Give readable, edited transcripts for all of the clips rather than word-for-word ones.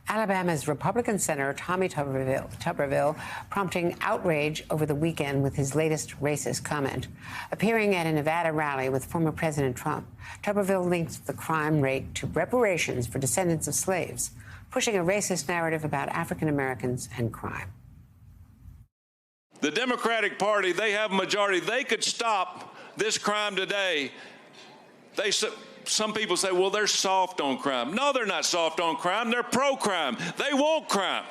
Alabama's Republican Senator Tommy Tuberville prompting outrage over the weekend with his latest racist comment. Appearing at a Nevada rally with former President Trump, Tuberville linked the crime rate to reparations for descendants of slaves, pushing a racist narrative about African Americans and crime. The Democratic Party, they have a majority. They could stop this crime today. Some people say, well, they're soft on crime. No, they're not soft on crime. They're pro-crime. They want crime.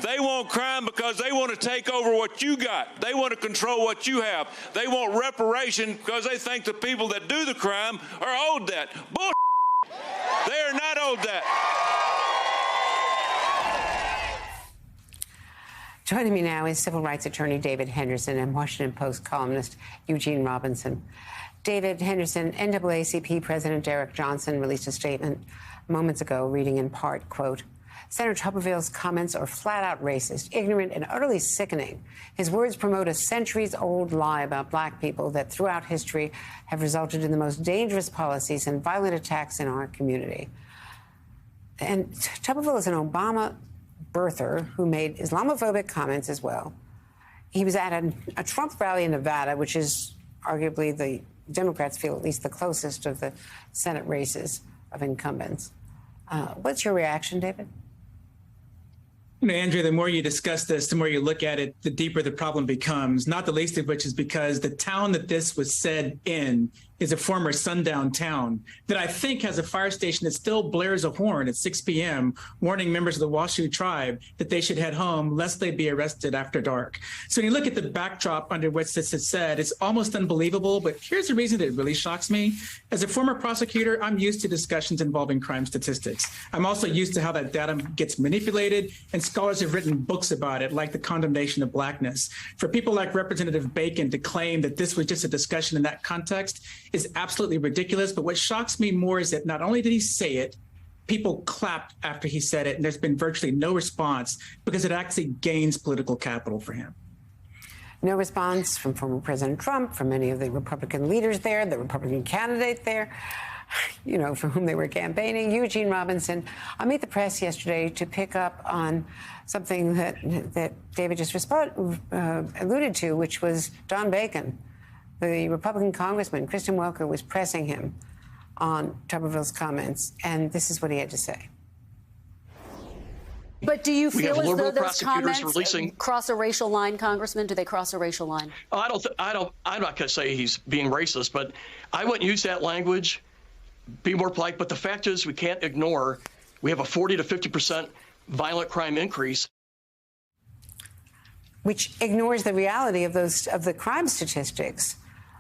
They want crime because they want to take over what you got. They want to control what you have. They want reparation because they think the people that do the crime are owed that. Bullshit. They are not owed that. Joining me now is civil rights attorney David Henderson and Washington Post columnist Eugene Robinson. David Henderson, NAACP President Derek Johnson released a statement moments ago reading in part, quote, Senator Tuberville's comments are flat out racist, ignorant, and utterly sickening. His words promote a centuries-old lie about black people that throughout history have resulted in the most dangerous policies and violent attacks in our community. And Tuberville is an Obama birther who made Islamophobic comments as well. He was at a Trump rally in Nevada, which is arguably the Democrats feel at least the closest of the Senate races of incumbents. What's your reaction, David? You know, Andrea, the more you discuss this, the more you look at it, the deeper the problem becomes, not the least of which is because the town that this was said in is a former sundown town that I think has a fire station that still blares a horn at 6 p.m. warning members of the Washoe tribe that they should head home lest they be arrested after dark. So when you look at the backdrop under which this is said, it's almost unbelievable. But here's the reason that it really shocks me. As a former prosecutor, I'm used to discussions involving crime statistics. I'm also used to how that data gets manipulated, and scholars have written books about it, like The Condemnation of Blackness. For people like Representative Bacon to claim that this was just a discussion in that context is absolutely ridiculous. But what shocks me more is that not only did he say it, people clapped after he said it, and there's been virtually no response because it actually gains political capital for him. No response from former President Trump, from many of the Republican leaders there, the Republican candidate there, you know, for whom they were campaigning. Eugene Robinson, on Meet the Press yesterday to pick up on something that David just alluded to, which was Don Bacon. The Republican congressman, Kristen Welker, was pressing him on Tuberville's comments, and this is what he had to say. But do you feel as though those comments cross a racial line, Congressman? Do they cross a racial line? I'm not going to say he's being racist, but I wouldn't use that language. Be more polite. But the fact is, we can't ignore we have a 40 to 50% violent crime increase, which ignores the reality of the crime statistics.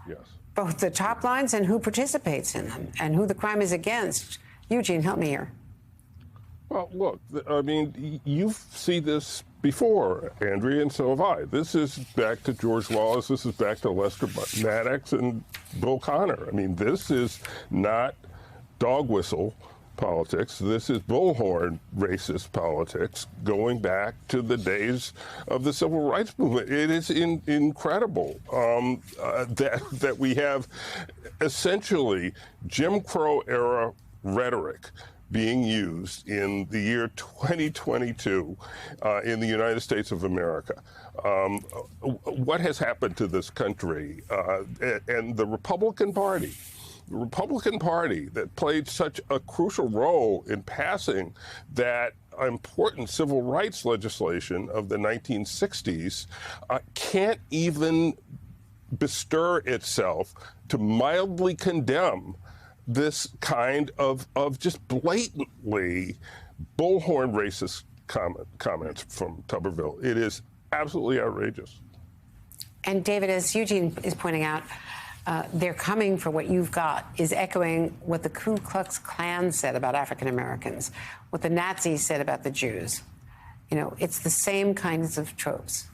Yes. Both the top lines and who participates in them and who the crime is against. Eugene, help me here. Well, look, I mean, you've seen this before, Andrea, and so have I. This is back to George Wallace. This is back to Lester Maddox and Bill Connor. I mean, this is not dog whistle politics. This is bullhorn racist politics going back to the days of the civil rights movement. It is incredible that we have essentially Jim Crow era rhetoric being used in the year 2022 in the United States of America. What has happened to this country and the Republican Party? The Republican Party that played such a crucial role in passing that important civil rights legislation of the 1960s can't even bestir itself to mildly condemn this kind of just blatantly bullhorn racist comments from Tuberville. It is absolutely outrageous. And David, as Eugene is pointing out, they're coming for what you've got is echoing what the Ku Klux Klan said about African Americans, what the Nazis said about the Jews. You know, it's the same kinds of tropes.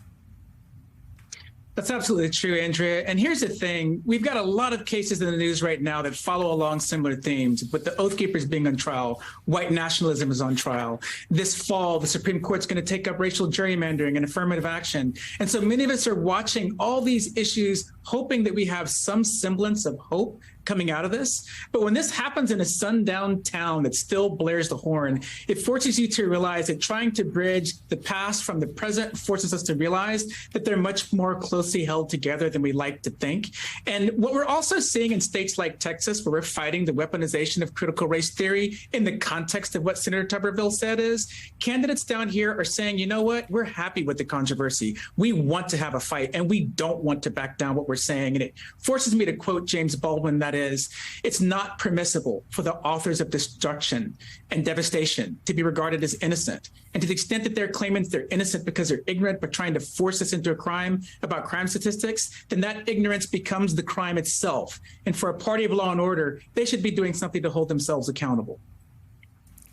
That's absolutely true, Andrea. And here's the thing. We've got a lot of cases in the news right now that follow along similar themes, with the Oath Keepers being on trial. White nationalism is on trial. This fall, the Supreme Court's going to take up racial gerrymandering and affirmative action. And so many of us are watching all these issues hoping that we have some semblance of hope coming out of this. But when this happens in a sundown town that still blares the horn, it forces you to realize that trying to bridge the past from the present forces us to realize that they're much more closely held together than we like to think. And what we're also seeing in states like Texas, where we're fighting the weaponization of critical race theory in the context of what Senator Tuberville said, is candidates down here are saying, you know what, we're happy with the controversy. We want to have a fight, and we don't want to back down what we're saying. And it forces me to quote James Baldwin, that is, it's not permissible for the authors of destruction and devastation to be regarded as innocent. And to the extent that they're claiming they're innocent because they're ignorant but trying to force us into a crime about crime statistics, then that ignorance becomes the crime itself. And for a party of law and order, they should be doing something to hold themselves accountable.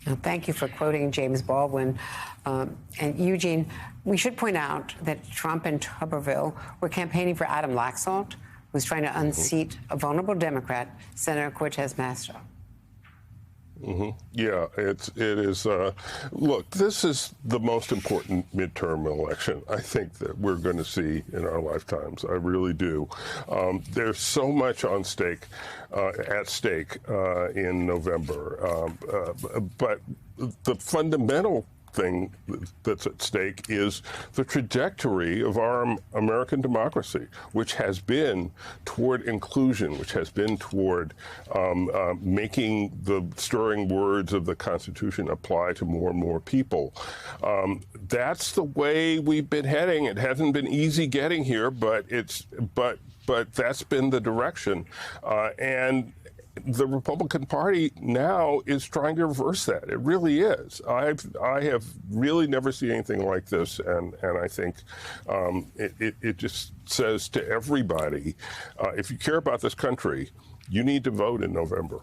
Well, thank you for quoting James Baldwin. And Eugene, we should point out that Trump and Tuberville were campaigning for Adam Laxalt, who's trying to unseat a vulnerable Democrat, Senator Cortez Masto. Yeah, it is. Look, this is the most important midterm election I think that we're going to see in our lifetimes. I really do. There's so much at stake in November, but the fundamental thing that's at stake is the trajectory of our American democracy, which has been toward inclusion, which has been toward making the stirring words of the Constitution apply to more and more people. That's the way we've been heading. It hasn't been easy getting here, but that's been the direction. And the Republican Party now is trying to reverse that. It really is. I have really never seen anything like this, and I think it just says to everybody, if you care about this country, you need to vote in November.